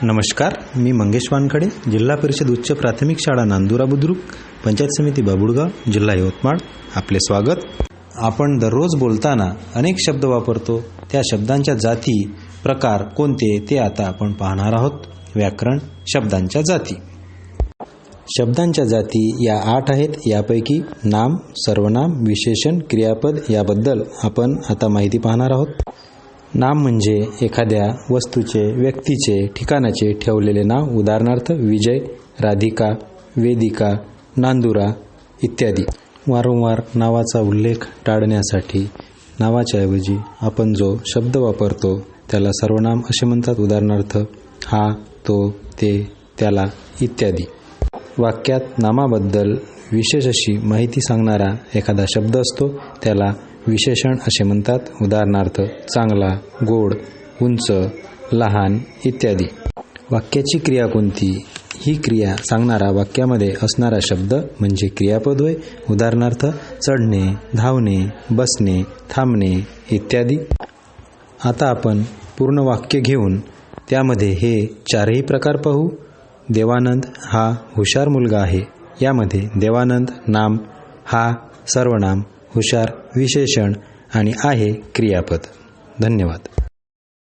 नमस्कार, मी मंगेश वानखडे, जिल्हा परिषद उच्च प्राथमिक शाळा नांदुरा बुद्रुक, पंचायत समिती बाबुळगाव, जिल्हा यवतमाळ. आपले स्वागत. आपण दररोज बोलताना अनेक शब्द वापरतो. त्या शब्दांच्या जाती, प्रकार कोणते ते आता आपण पाहणार आहोत. व्याकरण शब्दांच्या जाती. शब्दांच्या जाती या 8 आहेत. यापैकी नाम, सर्वनाम, विशेषण, क्रियापद याबद्दल आपण आता माहिती पाहणार आहोत. नाम म्हणजे एखाद्या वस्तूचे, व्यक्तीचे, ठिकाणाचे ठेवलेले नाव. उदाहरणार्थ विजय, राधिका, वेदिका, नांदुरा इत्यादी. वारंवार नावाचा उल्लेख टाळण्यासाठी नावाच्या ऐवजी आपण जो शब्द वापरतो त्याला सर्वनाम असे म्हणतात. उदाहरणार्थ हा, तो, ते, त्याला इत्यादी. वाक्यात नामाबद्दल विशेष अशी माहिती सांगणारा एखादा शब्द असतो त्याला विशेषण असे म्हणतात. उदाहरणार्थ चांगला, गोड, उंच, लहान इत्यादी. वाक्याची क्रिया कोणती? ही क्रिया सांगणारा वाक्यामध्ये असणारा शब्द म्हणजे क्रियापद होय. उदाहरणार्थ चढणे, धावणे, बसणे, थांबणे इत्यादी. आता आपण पूर्ण वाक्य घेऊन त्यामध्ये हे 4ही प्रकार पाहू. देवानंद हा हुशार मुलगा आहे. यामध्ये देवानंद नाम, हा सर्वनाम, हुशार विशेषण आणि आहे क्रियापद. धन्यवाद.